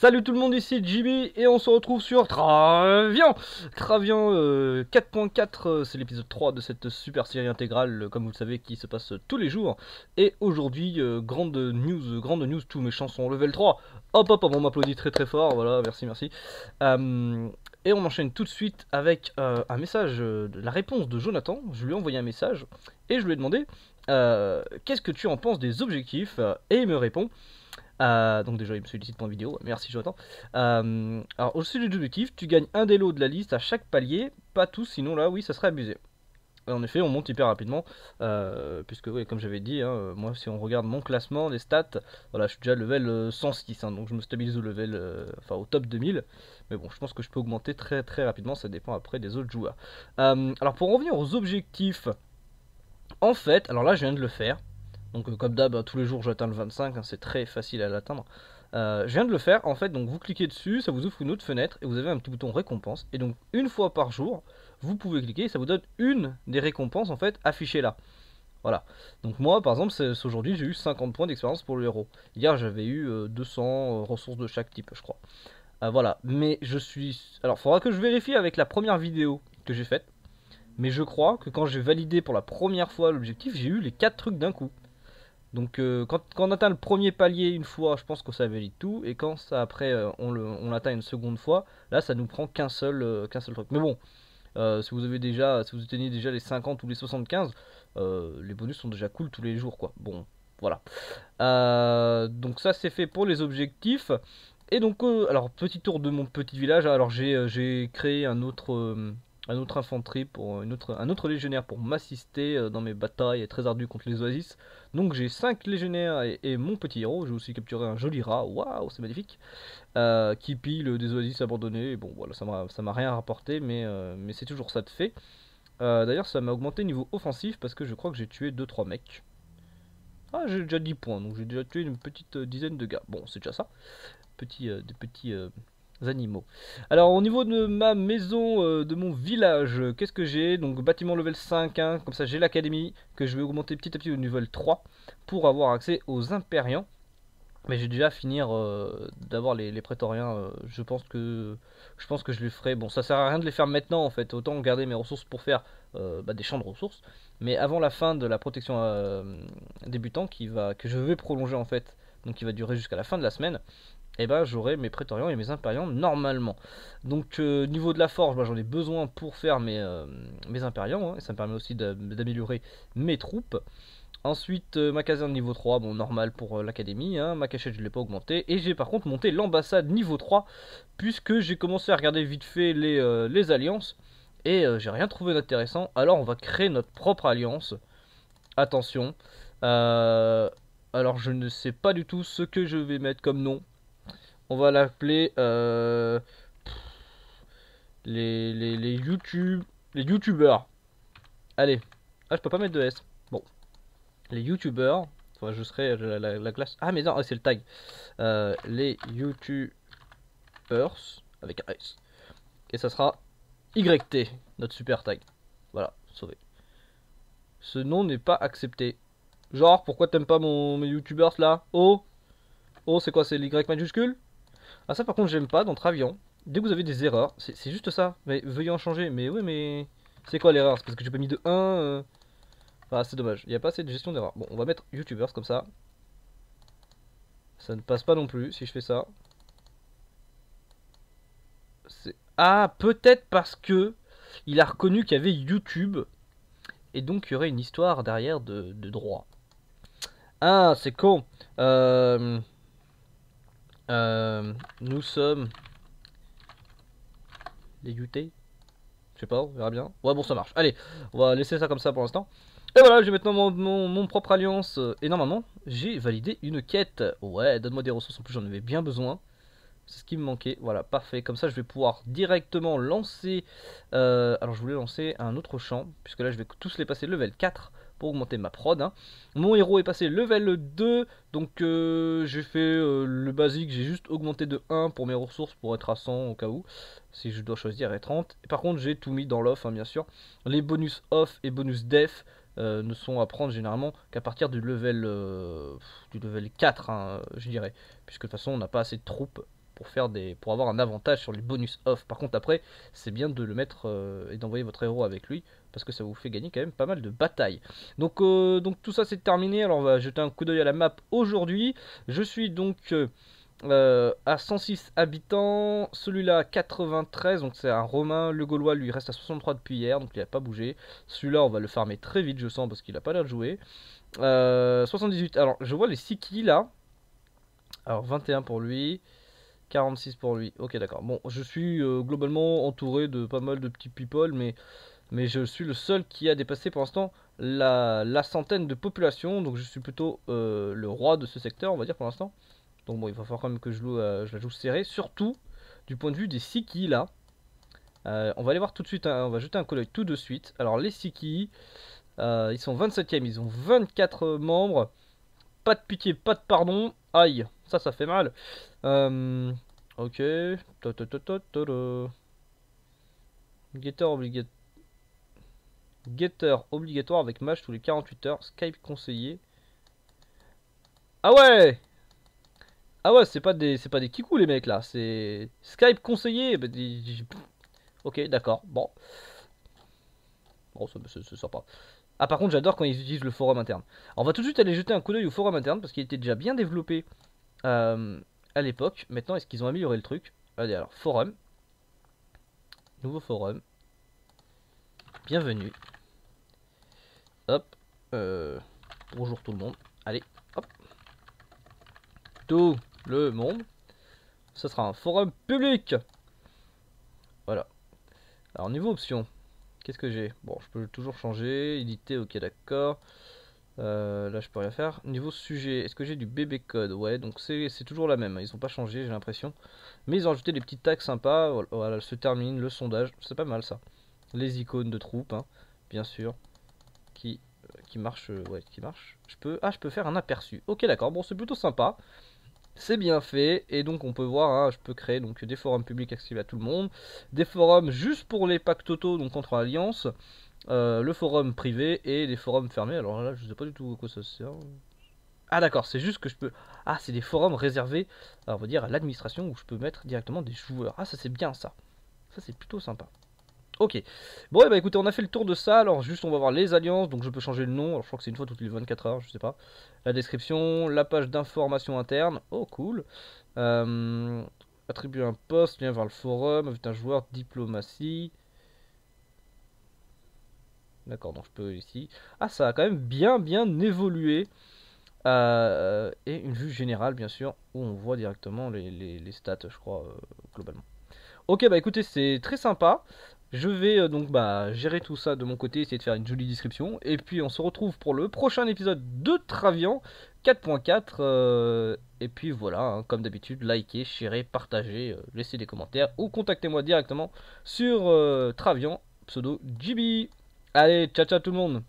Salut tout le monde, ici Jimmy et on se retrouve sur Travian 4.4, c'est l'épisode 3 de cette super série intégrale, comme vous le savez, qui se passe tous les jours. Et aujourd'hui, grande news, tous mes chansons level 3. Hop hop, on m'applaudit très très fort, voilà, merci. Et on enchaîne tout de suite avec un message, la réponse de Jonathan. Je lui ai envoyé un message et je lui ai demandé qu'est-ce que tu en penses des objectifs, et il me répond. Donc déjà il me sollicite pour une vidéo, merci Jonathan. Alors au sujet des objectifs, tu gagnes un des lots de la liste à chaque palier, pas tous, sinon là oui ça serait abusé. Et en effet on monte hyper rapidement, puisque oui, comme j'avais dit, hein, moi si on regarde mon classement, les stats, voilà je suis déjà level 106, hein, donc je me stabilise au level, enfin au top 2000. Mais bon je pense que je peux augmenter très très rapidement, ça dépend après des autres joueurs. Alors pour revenir aux objectifs, en fait, alors là je viens de le faire. Donc comme d'hab, tous les jours j'atteins le 25, hein, c'est très facile à l'atteindre. Je viens de le faire, en fait, donc vous cliquez dessus, ça vous ouvre une autre fenêtre et vous avez un petit bouton récompense. Et donc une fois par jour, vous pouvez cliquer et ça vous donne une des récompenses en fait affichées là. Voilà. Donc moi par exemple, aujourd'hui j'ai eu 50 points d'expérience pour le héros. Hier j'avais eu 200 ressources de chaque type, je crois. Voilà, mais je suis... Alors faudra que je vérifie avec la première vidéo que j'ai faite. Mais je crois que quand j'ai validé pour la première fois l'objectif, j'ai eu les 4 trucs d'un coup. Donc quand on atteint le premier palier une fois, je pense que ça valide tout. Et quand ça après on l'atteint une seconde fois, là ça nous prend qu'un seul truc. Mais bon, si vous atteignez déjà les 50 ou les 75, les bonus sont déjà cool tous les jours quoi. Bon, voilà. Donc ça c'est fait pour les objectifs. Et donc alors petit tour de mon petit village. Alors j'ai créé un autre infanterie pour un autre légionnaire pour m'assister dans mes batailles très ardues contre les oasis. Donc j'ai 5 légionnaires et mon petit héros. J'ai aussi capturé un joli rat, waouh c'est magnifique, qui pille des oasis abandonnées. Bon voilà, ça m'a rien rapporté, mais c'est toujours ça de fait. D'ailleurs ça m'a augmenté niveau offensif parce que je crois que j'ai tué 2-3 mecs. Ah j'ai déjà 10 points, donc j'ai déjà tué une petite dizaine de gars. Bon c'est déjà ça, des petits animaux. Alors au niveau de ma maison, de mon village, qu'est-ce que j'ai? Donc bâtiment level 5, hein, comme ça j'ai l'académie que je vais augmenter petit à petit au niveau 3 pour avoir accès aux impériens. Mais j'ai déjà à finir d'avoir les prétoriens. Je pense que je les ferai. Bon, ça sert à rien de les faire maintenant en fait. Autant garder mes ressources pour faire des champs de ressources. Mais avant la fin de la protection débutant que je vais prolonger en fait, donc qui va durer jusqu'à la fin de la semaine, et ben j'aurai mes prétoriens et mes impériens normalement. Donc niveau de la forge, j'en ai besoin pour faire mes impériens, hein, et ça me permet aussi d'améliorer mes troupes. Ensuite ma caserne niveau 3, bon normal pour l'académie, hein. Ma cachette je ne l'ai pas augmenté. Et j'ai par contre monté l'ambassade niveau 3, puisque j'ai commencé à regarder vite fait les alliances. Et j'ai rien trouvé d'intéressant, alors on va créer notre propre alliance. Attention, alors je ne sais pas du tout ce que je vais mettre comme nom. On va l'appeler les youtubeurs. Allez. Ah, je peux pas mettre de S. Bon. Les youtubeurs. Enfin, je serai la classe. Ah, mais non, c'est le tag. Les youtubers. Avec un S. Et ça sera YT. Notre super tag. Voilà, sauvé. Ce nom n'est pas accepté. Genre, pourquoi t'aimes pas mes youtubers là? Oh. Oh, c'est quoi? C'est l'Y majuscule? Ah ça par contre j'aime pas dans Travian. Dès que vous avez des erreurs, c'est juste ça. Mais veuillez en changer. Mais oui mais... C'est quoi l'erreur? C'est parce que j'ai pas mis de 1 Ah c'est dommage. Il n'y a pas assez de gestion d'erreur. Bon on va mettre youtubers comme ça. Ça ne passe pas non plus si je fais ça. Ah peut-être parce que il a reconnu qu'il y avait YouTube. Et donc il y aurait une histoire derrière de droit. Ah c'est con. Nous sommes les UT. Je sais pas, on verra bien. Ouais, bon, ça marche. Allez, on va laisser ça comme ça pour l'instant. Et voilà, j'ai maintenant mon propre alliance. Et normalement, j'ai validé une quête. Ouais, donne-moi des ressources. En plus, j'en avais bien besoin. C'est ce qui me manquait. Voilà, parfait. Comme ça, je vais pouvoir directement lancer... alors, je voulais lancer un autre champ. Puisque là, je vais tous les passer level 4 pour augmenter ma prod. Hein. Mon héros est passé level 2. Donc, j'ai fait le basique. J'ai juste augmenté de 1 pour mes ressources pour être à 100 au cas où. Si je dois choisir, et 30. Et par contre, j'ai tout mis dans l'off, hein, bien sûr. Les bonus off et bonus def ne sont à prendre généralement qu'à partir du level 4, hein, je dirais. Puisque de toute façon, on n'a pas assez de troupes. pour avoir un avantage sur les bonus off. Par contre après c'est bien de le mettre et d'envoyer votre héros avec lui parce que ça vous fait gagner quand même pas mal de batailles. Donc tout ça c'est terminé. Alors on va jeter un coup d'œil à la map aujourd'hui. Je suis donc à 106 habitants, celui-là 93, donc c'est un Romain. Le Gaulois lui reste à 63 depuis hier, donc il n'a pas bougé. Celui-là on va le farmer très vite je sens parce qu'il a pas l'air de jouer. 78, alors je vois les Siki là. Alors 21 pour lui, 46 pour lui, ok d'accord. Bon, je suis globalement entouré de pas mal de petits people, mais je suis le seul qui a dépassé pour l'instant la centaine de population. Donc je suis plutôt le roi de ce secteur on va dire pour l'instant. Donc bon, il va falloir quand même que je la joue serrée, surtout du point de vue des Siki là. On va aller voir tout de suite, hein, on va jeter un coup d'œil tout de suite. Alors les Siki, ils sont 27e, ils ont 24 membres. Pas de pitié, pas de pardon. Aïe, ça fait mal. Ok. Getter obligatoire avec match tous les 48 heures. Skype conseillé. Ah ouais! Ah ouais, c'est pas des kikous les mecs là, c'est Skype conseillé. Bah, ok, d'accord, bon. Bon, c'est sympa. Ah, par contre, j'adore quand ils utilisent le forum interne. Alors, on va tout de suite aller jeter un coup d'œil au forum interne parce qu'il était déjà bien développé à l'époque. Maintenant, est-ce qu'ils ont amélioré le truc? Allez, alors, forum. Nouveau forum. Bienvenue. Hop. Bonjour tout le monde. Allez, hop. Tout le monde. Ce sera un forum public. Voilà. Alors, niveau options. Qu'est-ce que j'ai? Bon, je peux toujours changer. Éditer, ok, d'accord. Là, je peux rien faire. Niveau sujet, est-ce que j'ai du bébé code? Ouais, donc c'est toujours la même. Ils ont pas changé, j'ai l'impression. Mais ils ont ajouté des petits tags sympas. Voilà, se termine le sondage. C'est pas mal ça. Les icônes de troupes, hein, bien sûr. Qui marche. Ouais, qui marche. Je peux faire un aperçu. Ok, d'accord. Bon, c'est plutôt sympa. C'est bien fait, et donc on peut voir, hein, je peux créer donc des forums publics accessibles à tout le monde, des forums juste pour les packs totaux, donc contre l'alliance, le forum privé et des forums fermés. Alors là, je sais pas du tout à quoi ça sert. Ah d'accord, c'est juste que je peux... Ah, c'est des forums réservés, alors, on va dire, à l'administration où je peux mettre directement des joueurs. Ah, ça c'est bien ça. Ça c'est plutôt sympa. Ok. Bon, et bah écoutez, on a fait le tour de ça. Alors, juste, on va voir les alliances. Donc, je peux changer le nom. Alors, je crois que c'est une fois toutes les 24 heures, je sais pas. La description, la page d'information interne. Oh, cool. Attribuer un poste, lien vers le forum, inviter un joueur, diplomatie. D'accord, donc je peux ici. Ah, ça a quand même bien évolué. Et une vue générale, bien sûr, où on voit directement les stats, je crois, globalement. Ok, bah écoutez, c'est très sympa. Je vais donc gérer tout ça de mon côté, essayer de faire une jolie description. Et puis on se retrouve pour le prochain épisode de Travian 4.4. Et puis voilà, hein, comme d'habitude, likez, sharez, partagez, laissez des commentaires ou contactez-moi directement sur Travian, pseudo GB. Allez, ciao ciao tout le monde!